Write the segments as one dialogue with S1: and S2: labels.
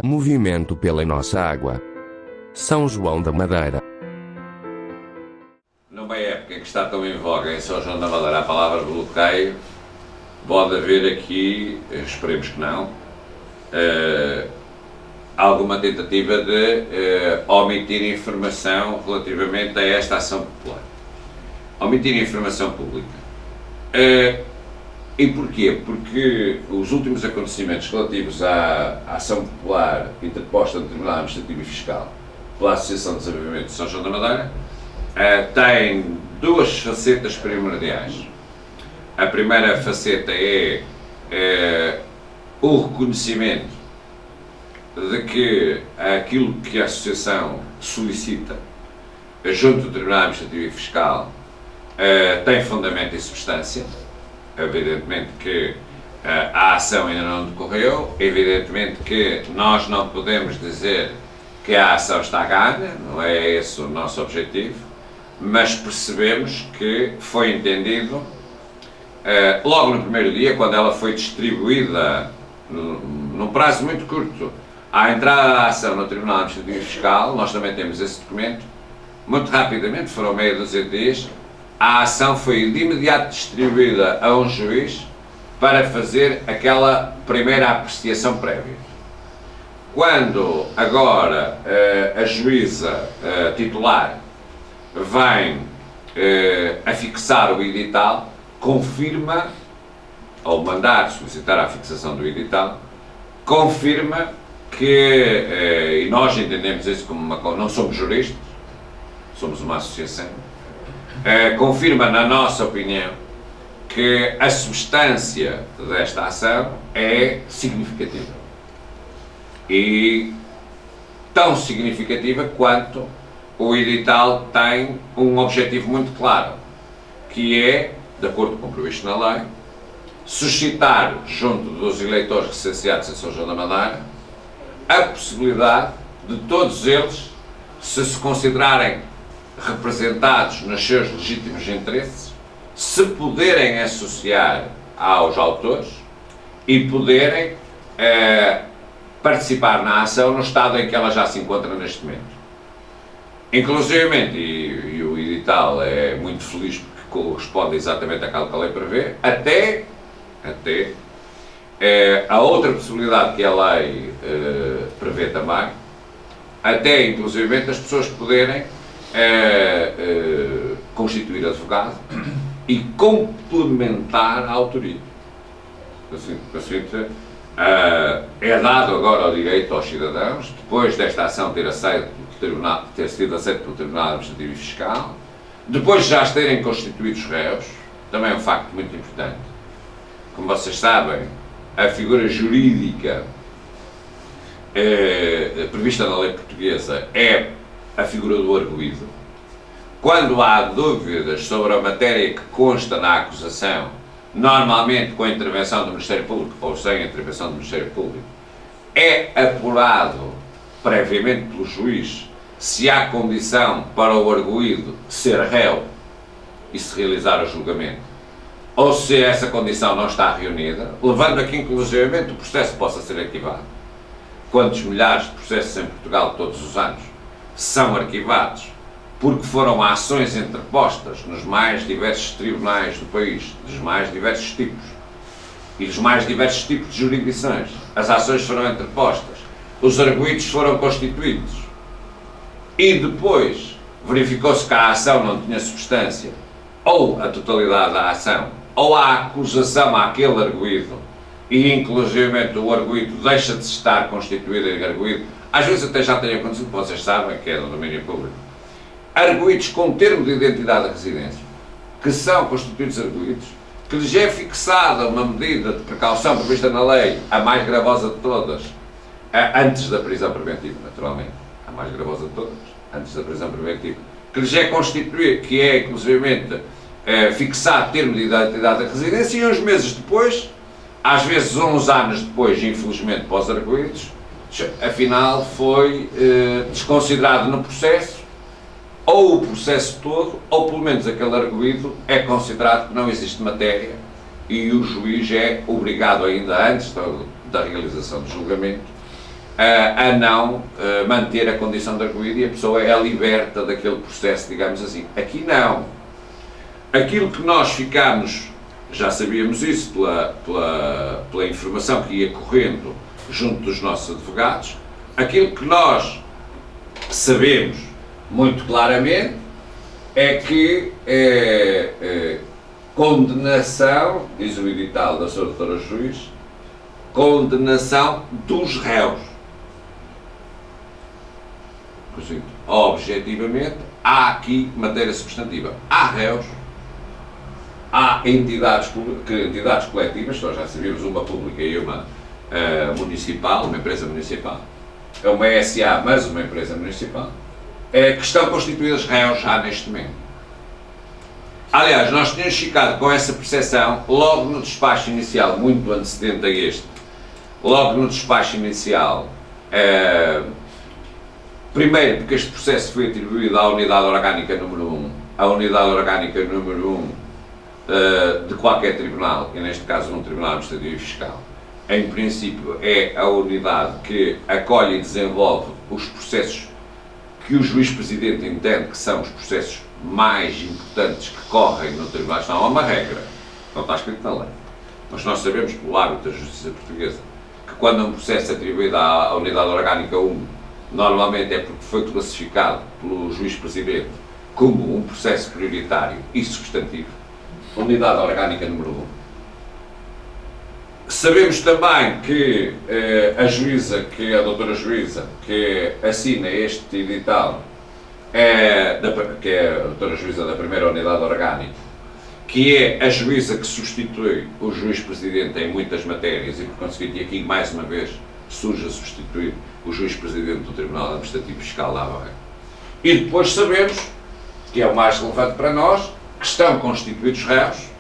S1: Movimento pela nossa água. São João da Madeira.
S2: Numa época em que está tão em voga em São João da Madeira a palavra bloqueio, pode haver aqui, esperemos que não, alguma tentativa de omitir informação relativamente a esta ação popular. Omitir informação pública. E porquê? Porque os últimos acontecimentos relativos à ação popular interposta no Tribunal Administrativo e Fiscal pela Associação de Desenvolvimento de São João da Madeira têm duas facetas primordiais. A primeira faceta é o reconhecimento de que aquilo que a Associação solicita junto do Tribunal Administrativo e Fiscal tem fundamento e substância. Evidentemente que a ação ainda não decorreu, evidentemente que nós não podemos dizer que a ação está ganha, não é esse o nosso objetivo, mas percebemos que foi entendido, logo no primeiro dia, quando ela foi distribuída, num prazo muito curto, à entrada da ação no Tribunal Administrativo e Fiscal, nós também temos esse documento, muito rapidamente, foram meia dúzia de dias, a ação foi de imediato distribuída a um juiz para fazer aquela primeira apreciação prévia. Quando agora a juíza titular vem a fixar o edital, confirma, ou mandar solicitar a fixação do edital, confirma que, e nós entendemos isso como não somos juristas, somos uma associação, confirma, na nossa opinião, que a substância desta ação é significativa. E tão significativa quanto o edital tem um objetivo muito claro, que é, de acordo com o previsto na lei, suscitar, junto dos eleitores recenseados em São João da Madeira, a possibilidade de todos eles se considerarem representados nos seus legítimos interesses, se poderem associar aos autores e poderem participar na ação no estado em que ela já se encontra neste momento. Inclusivamente, e o edital é muito feliz porque corresponde exatamente àquilo que a lei prevê, até a outra possibilidade que a lei prevê também, até inclusivamente as pessoas poderem constituir advogado e complementar a autoria. Assim, é dado agora o direito aos cidadãos, depois desta ação ter sido aceita pelo Tribunal Administrativo e Fiscal, depois de já se terem constituído os réus, também é um facto muito importante. Como vocês sabem, a figura jurídica prevista na lei portuguesa é a figura do arguido. Quando há dúvidas sobre a matéria que consta na acusação, normalmente com a intervenção do Ministério Público ou sem a intervenção do Ministério Público, é apurado previamente pelo juiz se há condição para o arguido ser réu e se realizar o julgamento, ou se essa condição não está reunida, levando a que inclusivamente o processo possa ser arquivado. Quantos milhares de processos em Portugal todos os anos são arquivados porque foram ações interpostas nos mais diversos tribunais do país, dos mais diversos tipos e dos mais diversos tipos de jurisdições. As ações foram interpostas, os arguidos foram constituídos e depois verificou-se que a ação não tinha substância, ou a totalidade da ação, ou a acusação àquele arguido, e inclusivamente o arguido deixa de estar constituído em arguido. Às vezes até já tem acontecido, vocês sabem, que é do domínio público, arguidos com termo de identidade de residência, que são constituídos arguidos, que lhes é fixada uma medida de precaução prevista na lei, a mais gravosa de todas, antes da prisão preventiva, naturalmente, a mais gravosa de todas, antes da prisão preventiva, que lhes é constituído, que é inclusivamente fixado termo de identidade de residência, e uns meses depois, às vezes uns anos depois, infelizmente para os arguidos, afinal foi desconsiderado no processo, ou o processo todo, ou pelo menos aquele arguido é considerado que não existe matéria e o juiz é obrigado ainda antes da realização do julgamento a não manter a condição de arguido e a pessoa é liberta daquele processo, digamos assim. Aqui não. Aquilo que nós ficámos, já sabíamos isso pela informação que ia correndo junto dos nossos advogados, aquilo que nós sabemos muito claramente é que condenação, diz o edital da Sra. Doutora Juiz, condenação dos réus. Portanto, objetivamente, há aqui matéria substantiva. Há réus, há entidades coletivas, nós já sabíamos, uma pública e uma municipal, uma empresa municipal, é uma SA, mas uma empresa municipal, que estão constituídas réus já neste momento. Aliás, nós tínhamos ficado com essa percepção logo no despacho inicial, muito antecedente a este, logo no despacho inicial, primeiro porque este processo foi atribuído à unidade orgânica número 1, a unidade orgânica número 1 de qualquer tribunal, e neste caso um tribunal administrativo e fiscal, em princípio é a unidade que acolhe e desenvolve os processos que o juiz-presidente entende que são os processos mais importantes que correm no tribunal. Isto não é uma regra, não está escrito na lei, mas nós sabemos pelo hábito da justiça portuguesa que quando um processo é atribuído à unidade orgânica 1, normalmente é porque foi classificado pelo juiz-presidente como um processo prioritário e substantivo. Unidade orgânica número 1. Sabemos também que a juíza, que é a doutora juíza, que assina este edital, que é a doutora juíza da primeira unidade orgânica, que é a juíza que substitui o juiz-presidente em muitas matérias e, por conseguinte, aqui mais uma vez surge a substituir o juiz-presidente do Tribunal Administrativo Fiscal da Aveiro. E depois sabemos, que é o mais relevante para nós, que estão constituídos réus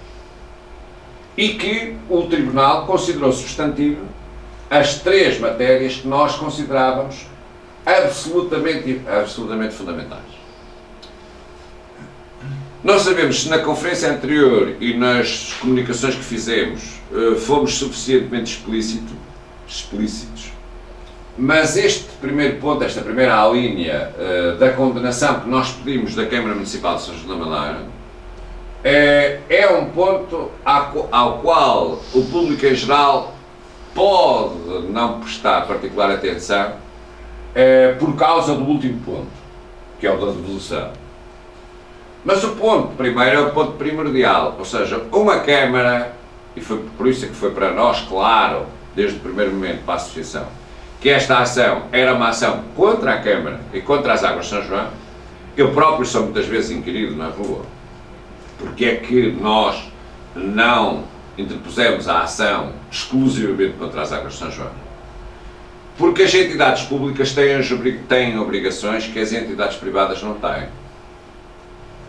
S2: e que o Tribunal considerou substantivo as três matérias que nós considerávamos absolutamente fundamentais. Nós sabemos se na conferência anterior e nas comunicações que fizemos fomos suficientemente explícitos, mas este primeiro ponto, esta primeira linha da condenação que nós pedimos da Câmara Municipal de São João da Madeira é um ponto ao qual o público em geral pode não prestar particular atenção por causa do último ponto, que é o da devolução. Mas o ponto primeiro é o ponto primordial, ou seja, uma Câmara, e foi por isso que foi para nós claro, desde o primeiro momento para a Associação, que esta ação era uma ação contra a Câmara e contra as Águas de São João. Eu próprio sou muitas vezes inquirido na rua, porque é que nós não interpusemos a ação exclusivamente contra as Águas de São João? Porque as entidades públicas têm obrigações que as entidades privadas não têm.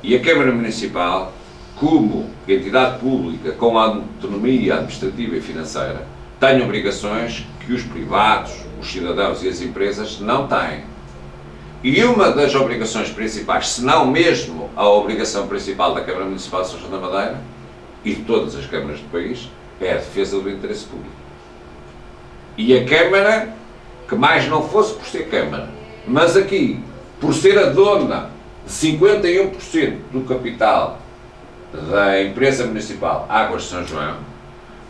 S2: E a Câmara Municipal, como entidade pública com autonomia administrativa e financeira, tem obrigações que os privados, os cidadãos e as empresas não têm. E uma das obrigações principais, se não mesmo a obrigação principal da Câmara Municipal de São João da Madeira e de todas as câmaras do país, é a defesa do interesse público. E a Câmara, que mais não fosse por ser Câmara, mas aqui, por ser a dona de 51% do capital da empresa municipal Águas de São João,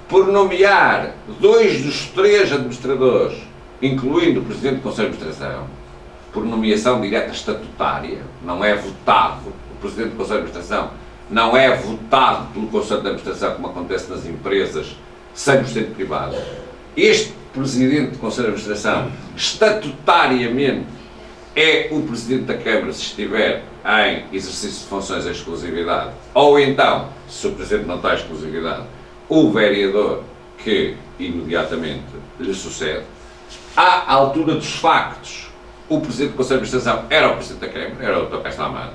S2: por nomear 2 dos 3 administradores, incluindo o Presidente do Conselho de Administração, por nomeação direta estatutária, não é votado, o Presidente do Conselho de Administração não é votado pelo Conselho de Administração como acontece nas empresas 100% privadas. Este Presidente do Conselho de Administração, estatutariamente, é o Presidente da Câmara se estiver em exercício de funções em exclusividade, ou então, se o Presidente não tem exclusividade, o vereador que imediatamente lhe sucede. À altura dos factos, o Presidente do Conselho de Administração era o Presidente da Câmara, era o Dr. Castro Amado.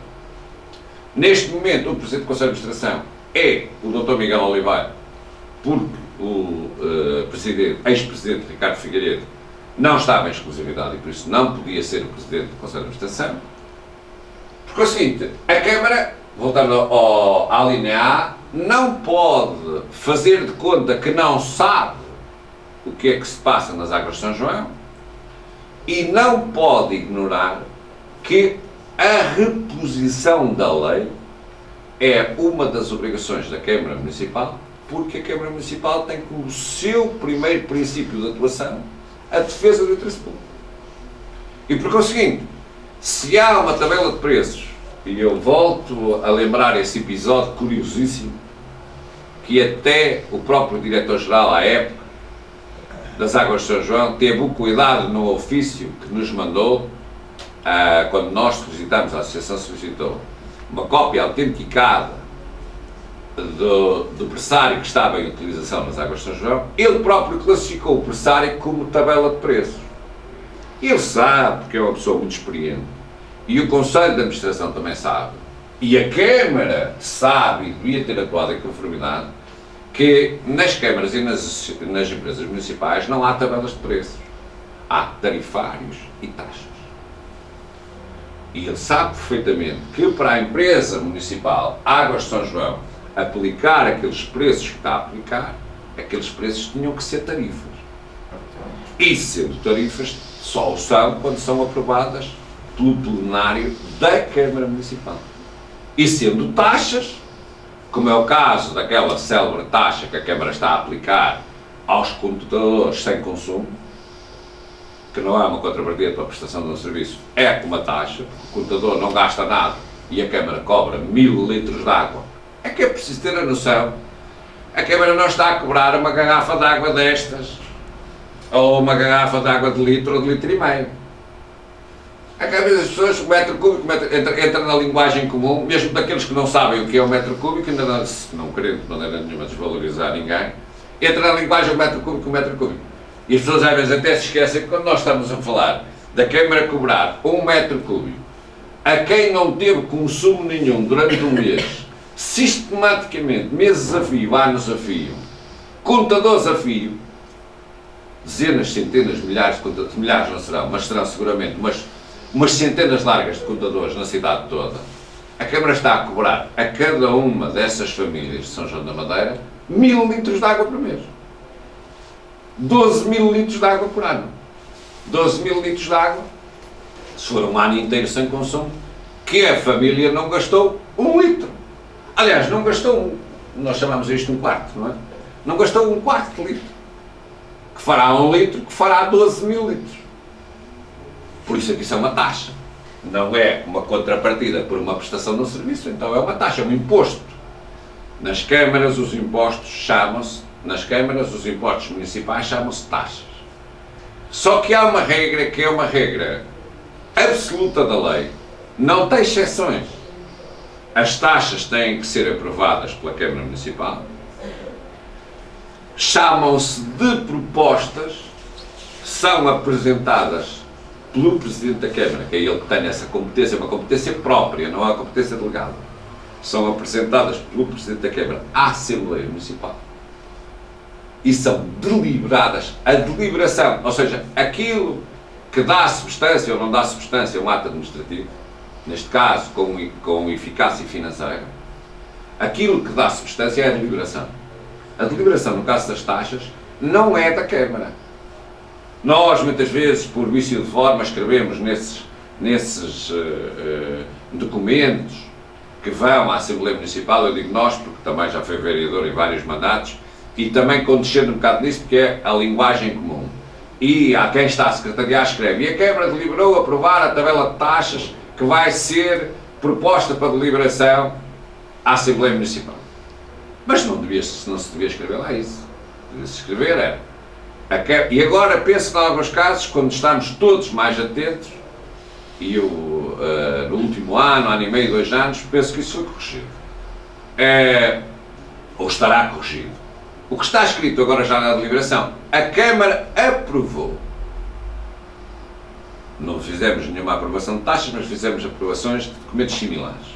S2: Neste momento, o Presidente do Conselho de Administração é o Dr. Miguel Oliveira, porque o ex-Presidente Ricardo Figueiredo não estava em exclusividade e por isso não podia ser o Presidente do Conselho de Administração. Porque é o seguinte, a Câmara, voltando à linha A, não pode fazer de conta que não sabe o que é que se passa nas Águas de São João e não pode ignorar que a reposição da lei é uma das obrigações da Câmara Municipal, porque a Câmara Municipal tem como seu primeiro princípio de atuação a defesa do interesse público. E por conseguinte, se há uma tabela de preços, e eu volto a lembrar esse episódio curiosíssimo, que até o próprio Diretor-Geral à época das Águas de São João teve o cuidado no ofício que nos mandou, quando nós solicitamos, a Associação solicitou, uma cópia autenticada do pressário que estava em utilização nas Águas de São João. Ele próprio classificou o pressário como tabela de preços. Ele sabe, porque é uma pessoa muito experiente, e o Conselho de Administração também sabe, e a Câmara sabe e devia ter atuado em conformidade, que nas câmaras e nas empresas municipais não há tabelas de preços. Há tarifários e taxas. E ele sabe perfeitamente que para a empresa municipal Águas de São João aplicar aqueles preços que está a aplicar, aqueles preços tinham que ser tarifas. E sendo tarifas, só o são quando são aprovadas pelo plenário da Câmara Municipal. E sendo taxas, como é o caso daquela célebre taxa que a Câmara está a aplicar aos computadores sem consumo, que não é uma contrapartida para a prestação de um serviço, é uma taxa, porque o computador não gasta nada e a Câmara cobra 1000 litros de água. É que é preciso ter a noção, a Câmara não está a cobrar uma garrafa de água destas, ou uma garrafa de água de litro ou de litro e meio. A cabeça das pessoas, o metro cúbico entra na linguagem comum, mesmo daqueles que não sabem o que é o metro cúbico, ainda não querendo de maneira nenhuma desvalorizar ninguém, entra na linguagem o metro cúbico. E as pessoas às vezes até se esquecem que quando nós estamos a falar da Câmara cobrar 1 metro cúbico a quem não teve consumo nenhum durante um mês, sistematicamente, meses a fio, anos a fio, contadores a fio, dezenas, centenas, milhares de contadores, milhares não serão, mas serão seguramente umas centenas largas de contadores na cidade toda, a Câmara está a cobrar a cada uma dessas famílias de São João da Madeira 1000 litros de água por mês. 12.000 litros de água por ano. 12.000 litros de água, se for um ano inteiro sem consumo, que a família não gastou 1 litro. Aliás, não gastou nós chamamos isto um quarto, não é? Não gastou 1/4 de litro. Que fará 1 litro, que fará 12.000 litros. Por isso aqui isso é uma taxa. Não é uma contrapartida por uma prestação de um serviço, então é uma taxa, é um imposto. Nas câmaras os impostos chamam-se, nas câmaras os impostos municipais chamam-se taxas. Só que há uma regra que é uma regra absoluta da lei, não tem exceções. As taxas têm que ser aprovadas pela Câmara Municipal, chamam-se de propostas, são apresentadas pelo Presidente da Câmara, que é ele que tem essa competência, uma competência própria, não é uma competência delegada. São apresentadas pelo Presidente da Câmara à Assembleia Municipal e são deliberadas. A deliberação, ou seja, aquilo que dá substância ou não dá substância a um ato administrativo, neste caso com eficácia financeira, aquilo que dá substância é a deliberação. A deliberação, no caso das taxas, não é da Câmara. Nós, muitas vezes, por vício de forma, escrevemos nesses documentos que vão à Assembleia Municipal, eu digo nós, porque também já fui vereador em vários mandatos, e também condescendo um bocado nisso, porque é a linguagem comum. E há quem está a secretariar, escreve, e a Câmara deliberou aprovar a tabela de taxas que vai ser proposta para deliberação à Assembleia Municipal. Mas não se devia escrever lá isso. Devia-se escrever era. E agora penso em alguns casos, quando estamos todos mais atentos, e eu, no último ano e meio, 2 anos, penso que isso foi corrigido. Ou estará corrigido. O que está escrito agora já na deliberação, a Câmara aprovou. Não fizemos nenhuma aprovação de taxas, mas fizemos aprovações de documentos similares.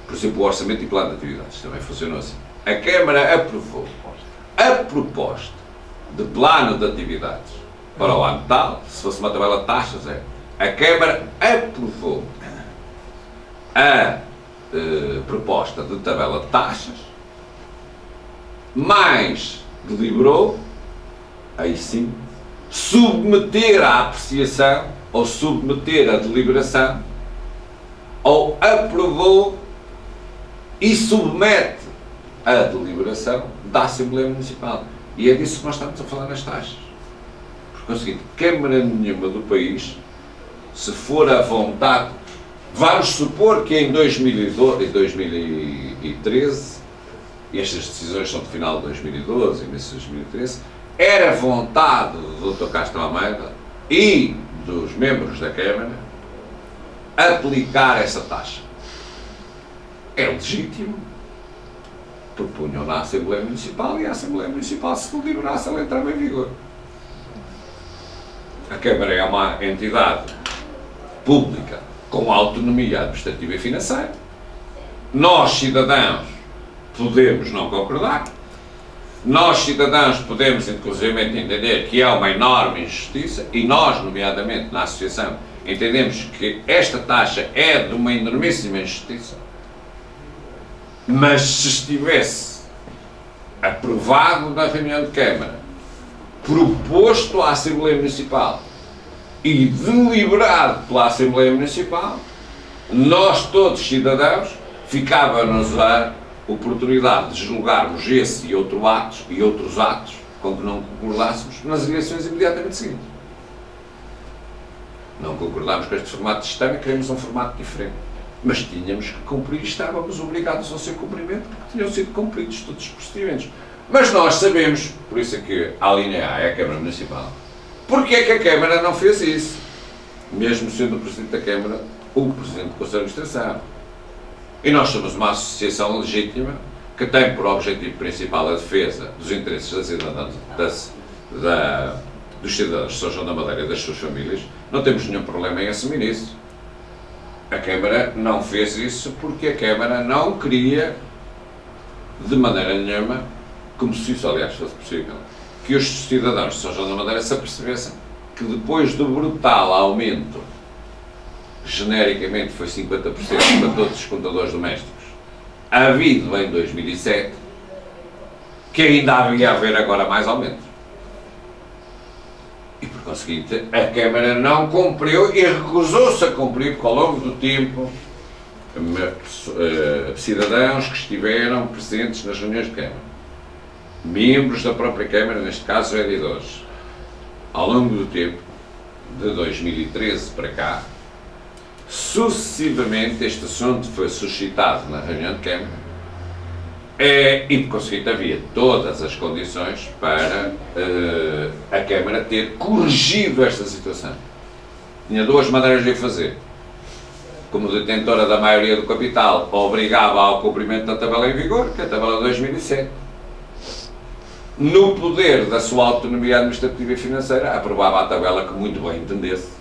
S2: Por exemplo, o Orçamento e Plano de Atividades, também funcionou assim. A Câmara aprovou a proposta de plano de atividades para o ano tal, se fosse uma tabela de taxas, a Câmara aprovou a proposta de tabela de taxas, mais deliberou, aí sim, submeter à apreciação, ou submeter à deliberação, ou aprovou e submete à deliberação da Assembleia Municipal. E é disso que nós estamos a falar nas taxas. Porque é o seguinte, Câmara nenhuma do país, se for a vontade, vamos supor que em 2012 e 2013, e estas decisões são de final de 2012 e início de 2013, era vontade do Dr. Castro Almeida e dos membros da Câmara aplicar essa taxa. É legítimo. Propunham na Assembleia Municipal e a Assembleia Municipal, se deliberasse, ela entrava em vigor. A Câmara é uma entidade pública com autonomia administrativa e financeira. Nós, cidadãos, podemos não concordar. Nós, cidadãos, podemos, inclusive, entender que é uma enorme injustiça e nós, nomeadamente na Associação, entendemos que esta taxa é de uma enormíssima injustiça. Mas se estivesse aprovado na reunião de Câmara, proposto à Assembleia Municipal e deliberado pela Assembleia Municipal, nós todos, cidadãos, ficávamos a oportunidade de julgarmos esse e outros atos com que não concordássemos nas eleições imediatamente seguintes. Não concordámos com este formato de sistema e queremos um formato diferente. Mas tínhamos que cumprir e estávamos obrigados ao seu cumprimento porque tinham sido cumpridos todos os procedimentos. Mas nós sabemos, por isso é que a linha A é a Câmara Municipal, porque é que a Câmara não fez isso, mesmo sendo o Presidente da Câmara o Presidente do Conselho de Administração. E nós somos uma associação legítima que tem por objetivo principal a defesa dos interesses dos cidadãos de São João da Madeira e das suas famílias. Não temos nenhum problema em assumir isso. A Câmara não fez isso porque a Câmara não queria, de maneira nenhuma, como se isso aliás fosse possível, que os cidadãos de São João da Madeira se apercebessem que depois do brutal aumento, genericamente foi 50% para todos os contadores domésticos, havido em 2007, que ainda havia a haver agora mais aumentos. E por conseguinte, a Câmara não cumpriu e recusou-se a cumprir, porque ao longo do tempo, cidadãos que estiveram presentes nas reuniões de Câmara, membros da própria Câmara, neste caso vereadores, ao longo do tempo, de 2013 para cá, sucessivamente este assunto foi suscitado na reunião de Câmara e, por conseguinte, havia todas as condições para a Câmara ter corrigido esta situação. Tinha duas maneiras de o fazer. Como detentora da maioria do capital, obrigava ao cumprimento da tabela em vigor, que é a tabela de 2007. No poder da sua autonomia administrativa e financeira, aprovava a tabela que muito bem entendesse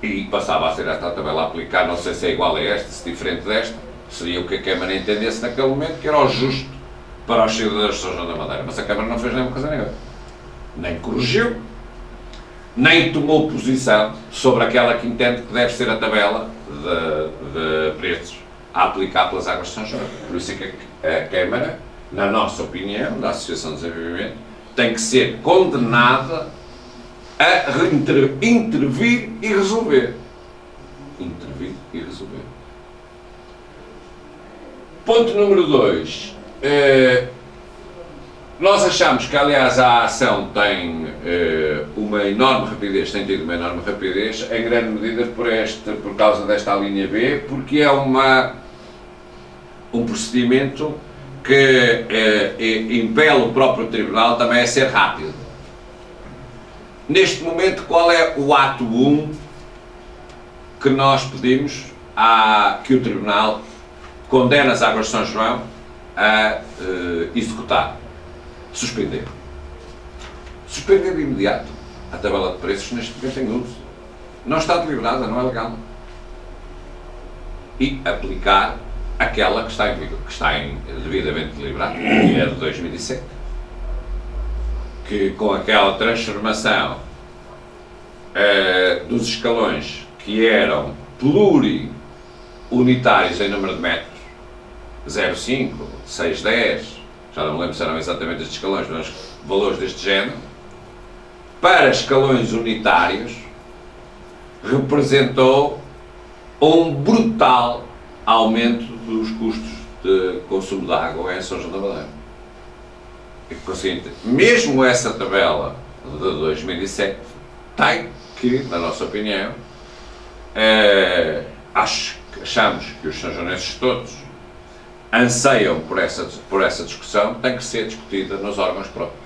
S2: e passava a ser esta a tabela a aplicar, não sei se é igual a esta, se diferente desta, seria o que a Câmara entendesse naquele momento, que era o justo para os cidadãos de São João da Madeira. Mas a Câmara não fez nenhuma coisa nenhuma. Nem corrigiu, nem tomou posição sobre aquela que entende que deve ser a tabela de preços a aplicar pelas águas de São João. Por isso é que a Câmara, na nossa opinião, da Associação de Desenvolvimento, tem que ser condenada a intervir e resolver. Intervir e resolver. Ponto número 2. Nós achamos que, aliás, a ação tem uma enorme rapidez, tem tido uma enorme rapidez, em grande medida por causa desta linha B, porque é um procedimento que impele o próprio Tribunal também a ser rápido. Neste momento, qual é o ato 1 que nós pedimos que o Tribunal condene as Águas de São João a executar? Suspender. Suspender de imediato a tabela de preços neste momento em uso. Não está deliberada, não é legal. E aplicar aquela que está em vigor, que está devidamente deliberada, que é de 2007. Que com aquela transformação dos escalões que eram pluriunitários em número de metros, 0,5, 6,10, já não me lembro se eram exatamente estes escalões, mas valores deste género, para escalões unitários, representou um brutal aumento dos custos de consumo de água em São João da Madeira. E conseguinte, mesmo essa tabela de 2007 tem que, na nossa opinião, achamos que os sanjonenses todos anseiam por essa discussão, tem que ser discutida nos órgãos próprios.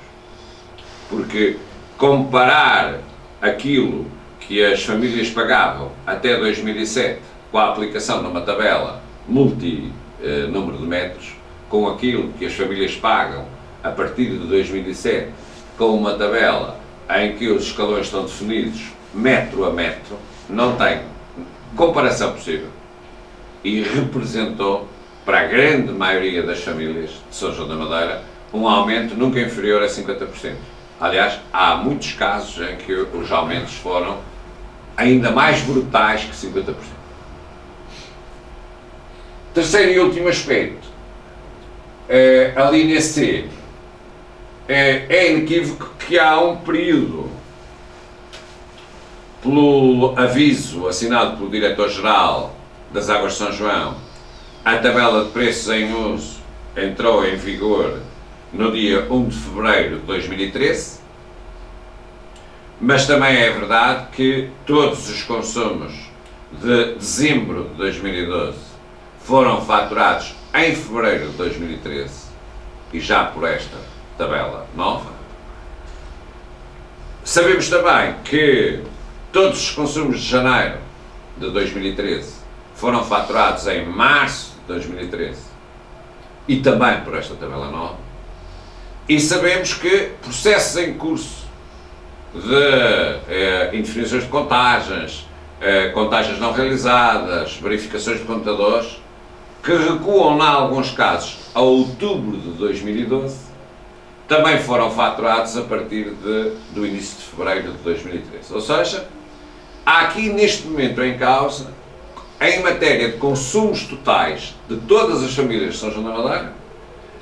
S2: Porque comparar aquilo que as famílias pagavam até 2007 com a aplicação de uma tabela multi-número de metros, com aquilo que as famílias pagam a partir de 2007 com uma tabela em que os escalões estão definidos metro a metro, não tem comparação possível e representou para a grande maioria das famílias de São João da Madeira um aumento nunca inferior a 50%. Aliás, há muitos casos em que os aumentos foram ainda mais brutais que 50%. Terceiro e último aspecto, a linha C. É inequívoco que há um período, pelo aviso assinado pelo Diretor-Geral das Águas de São João, a tabela de preços em uso entrou em vigor no dia 1 de fevereiro de 2013, mas também é verdade que todos os consumos de dezembro de 2012 foram faturados em fevereiro de 2013 e já por esta tabela nova. Sabemos também que todos os consumos de janeiro de 2013 foram faturados em março de 2013 e também por esta tabela nova. E sabemos que processos em curso de indefinições de contagens, contagens não realizadas, verificações de contadores, que recuam, em alguns casos, a outubro de 2012, também foram faturados a partir do início de fevereiro de 2013. Ou seja, há aqui neste momento em causa, em matéria de consumos totais de todas as famílias de São João da Madeira,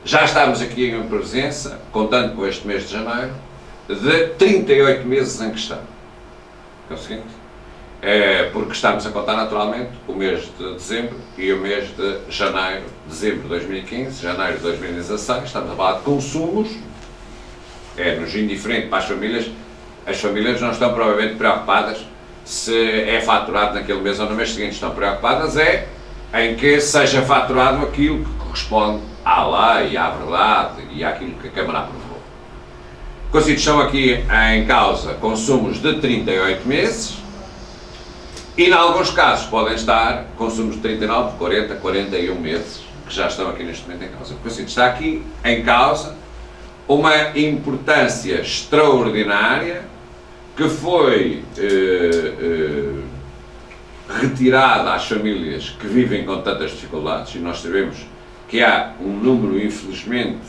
S2: já estamos aqui em presença, contando com este mês de janeiro, de 38 meses em questão. É o seguinte, porque estamos a contar naturalmente o mês de dezembro e o mês de janeiro, dezembro de 2015, janeiro de 2016, estamos a falar de consumos, nos indiferente para as famílias não estão provavelmente preocupadas se é faturado naquele mês ou no mês seguinte, estão preocupadas em que seja faturado aquilo que corresponde à lei, à verdade e àquilo que a Câmara aprovou. Consigo, são aqui em causa consumos de 38 meses e, em alguns casos, podem estar consumos de 39, 40, 41 meses, que já estão aqui neste momento em causa. Consigo, está aqui em causa uma importância extraordinária que foi retirada às famílias que vivem com tantas dificuldades, e nós sabemos que há um número, infelizmente,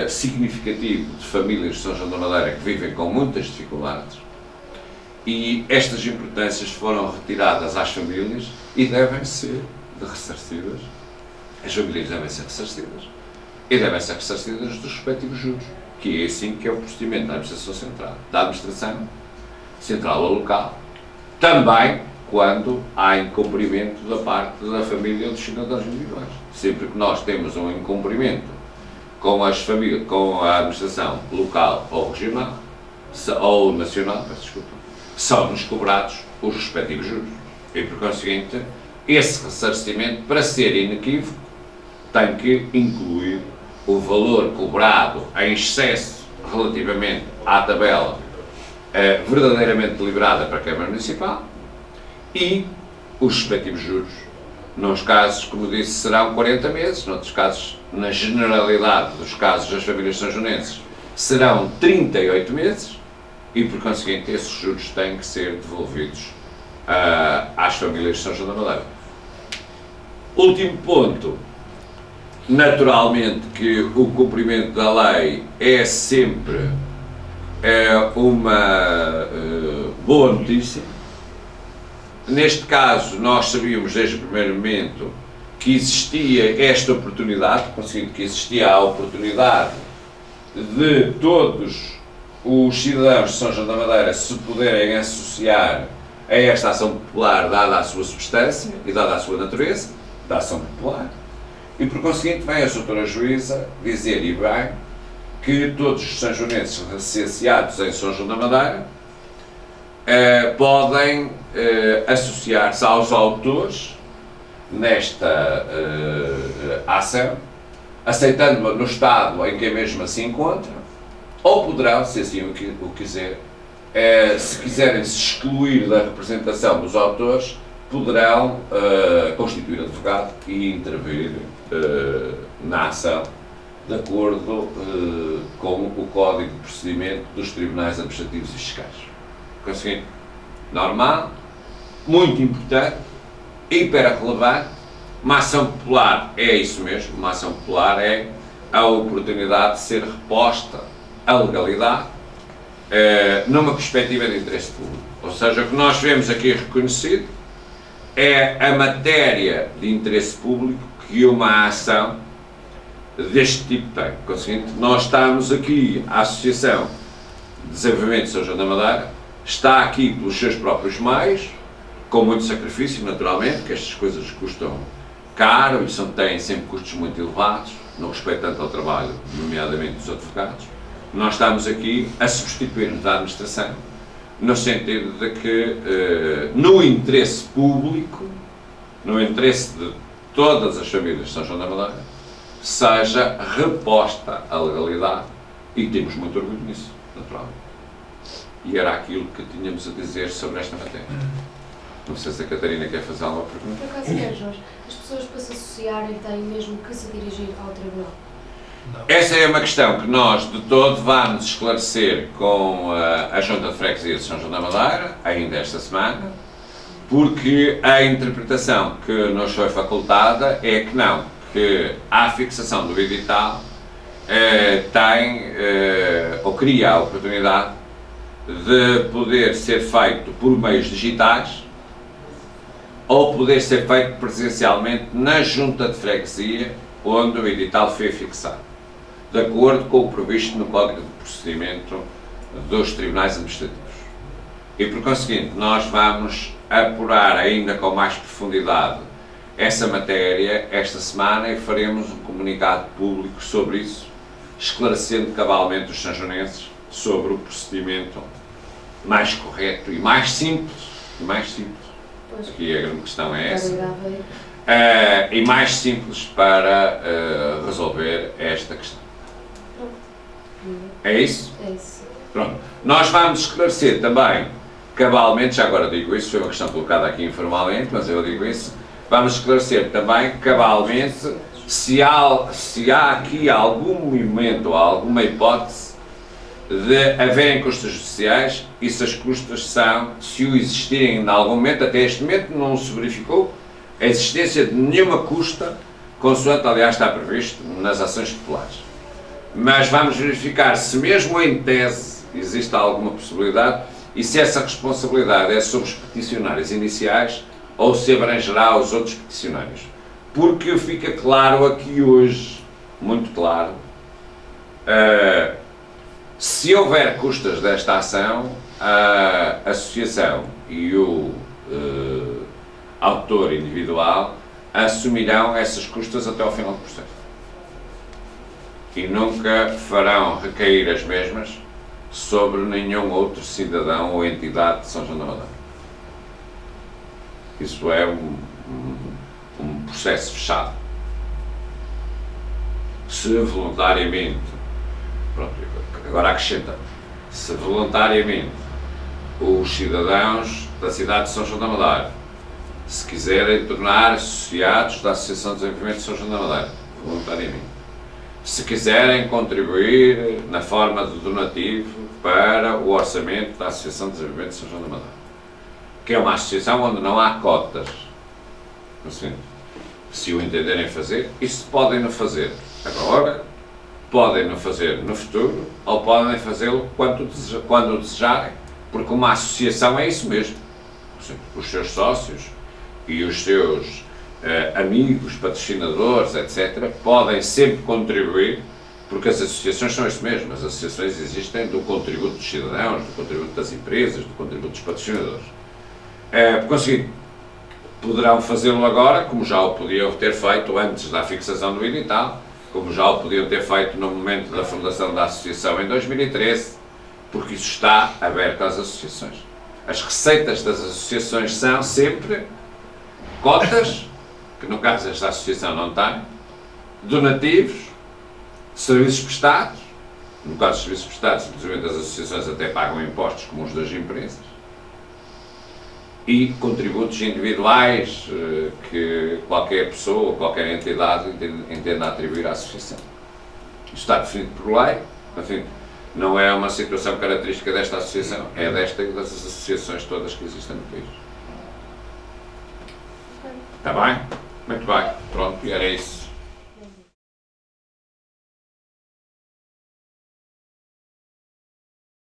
S2: significativo de famílias de São João da Madeira que vivem com muitas dificuldades, e estas importâncias foram retiradas às famílias e devem ser ressarcidas. As famílias devem ser ressarcidas e devem ser ressarcidas dos respectivos juros, que é assim que é o procedimento da Administração Central, da Administração Central ou local, também quando há incumprimento da parte da família ou dos cidadãos individuais. Sempre que nós temos um incumprimento com as famílias, com a administração local ou regional, ou nacional, peço desculpa, são-nos cobrados os respectivos juros. E, por conseguinte, esse ressarcimento, para ser inequívoco, tem que incluir o valor cobrado em excesso relativamente à tabela verdadeiramente deliberada para a Câmara Municipal e os respectivos juros. Nos casos, como disse, serão 40 meses, noutros casos, na generalidade dos casos das famílias sanjonenses, serão 38 meses e, por conseguinte, esses juros têm que ser devolvidos às famílias de São João da Madeira. Último ponto, naturalmente que o cumprimento da lei é sempre uma boa notícia. Neste caso, nós sabíamos desde o primeiro momento que existia esta oportunidade, consigo que existia a oportunidade de todos os cidadãos de São João da Madeira se puderem associar a esta ação popular, dada a sua substância e dada a sua natureza, da ação popular, e por conseguinte vem a doutora juíza dizer, e bem, que todos os sanjonenses licenciados em São João da Madeira podem associar-se aos autores nesta ação, aceitando-a no estado em que a mesma se encontra, ou poderão, se assim o quiser, se quiserem se excluir da representação dos autores, poderão constituir advogado e intervir na ação, de acordo com o Código de Procedimento dos Tribunais Administrativos e Fiscais. Conseguinte, normal, muito importante, hiper relevante. Uma ação popular é isso mesmo, uma ação popular é a oportunidade de ser reposta a legalidade numa perspectiva de interesse público. Ou seja, o que nós vemos aqui reconhecido é a matéria de interesse público que uma ação deste tipo tem. Conseguinte, nós estamos aqui, a Associação de Desenvolvimento de São João da Madeira está aqui pelos seus próprios meios, com muito sacrifício, naturalmente, que estas coisas custam caro e têm sempre custos muito elevados, no respeito tanto ao trabalho, nomeadamente dos advogados. Nós estamos aqui a substituir-nos da administração, no sentido de que, no interesse público, no interesse de todas as famílias de São João da Madeira, seja reposta a legalidade, e temos muito orgulho nisso, naturalmente. E era aquilo que tínhamos a dizer sobre esta matéria. Não sei se a Catarina quer fazer alguma pergunta.
S3: Por acaso, Jorge, as pessoas para se associarem têm mesmo que se dirigir ao tribunal?
S2: Não. Essa é uma questão que nós, de todo, vamos esclarecer com a Junta de Freguesia de São João da Madeira, ainda esta semana, porque a interpretação que nos foi facultada é que não, que a fixação do edital tem, ou cria a oportunidade de poder ser feito por meios digitais ou poder ser feito presencialmente na Junta de Freguesia, onde o edital foi fixado, de acordo com o previsto no Código de Procedimento dos Tribunais Administrativos. E, por conseguinte, nós vamos apurar ainda com mais profundidade essa matéria esta semana e faremos um comunicado público sobre isso, esclarecendo cabalmente os sanjonenses sobre o procedimento mais correto e mais simples,
S3: Pois.
S2: aqui a grande questão é essa, e mais simples para resolver esta questão. É isso?
S3: É isso.
S2: Pronto. Nós vamos esclarecer também, cabalmente, já agora digo isso, foi uma questão colocada aqui informalmente, mas eu digo isso, vamos esclarecer também, cabalmente, se há aqui algum movimento ou alguma hipótese de haverem custas judiciais e se as custas são, se o existirem em algum momento, até este momento não se verificou a existência de nenhuma custa, consoante aliás está previsto nas ações populares. Mas vamos verificar se mesmo em tese existe alguma possibilidade e se essa responsabilidade é sobre os peticionários iniciais ou se abrangerá os outros peticionários. Porque fica claro aqui hoje, muito claro, se houver custas desta ação, a associação e o autor individual assumirão essas custas até ao final do processo. E nunca farão recair as mesmas sobre nenhum outro cidadão ou entidade de São João da Madeira. Isso é um processo fechado. Se voluntariamente, pronto, agora acrescentando, se voluntariamente os cidadãos da cidade de São João da Madeira se quiserem tornar associados da Associação de Desenvolvimento de São João da Madeira, voluntariamente, se quiserem contribuir na forma de donativo para o orçamento da Associação de Desenvolvimento de São João da Madeira, que é uma associação onde não há cotas, assim, se o entenderem fazer, isso podem-no fazer agora, podem-no fazer no futuro, ou podem fazê-lo quando desejarem, porque uma associação é isso mesmo. Assim, os seus sócios e os seus amigos, patrocinadores, etc., podem sempre contribuir Porque as associações são isto mesmo, as associações existem do contributo dos cidadãos, do contributo das empresas, do contributo dos patrocinadores. Por conseguinte, poderão fazê-lo agora, como já o podiam ter feito antes da fixação do edital, como já o podiam ter feito no momento da fundação da associação em 2013, porque isso está aberto às associações. As receitas das associações são sempre cotas, que no caso esta associação não tem, donativos, serviços prestados, no caso dos serviços prestados, simplesmente as associações até pagam impostos como os das empresas, e contributos individuais que qualquer pessoa, qualquer entidade entenda atribuir à associação. Isto está definido por lei, enfim, não é uma situação característica desta associação, é desta e das associações todas que existem no país. Está bem? Muito bem, pronto, e era isso.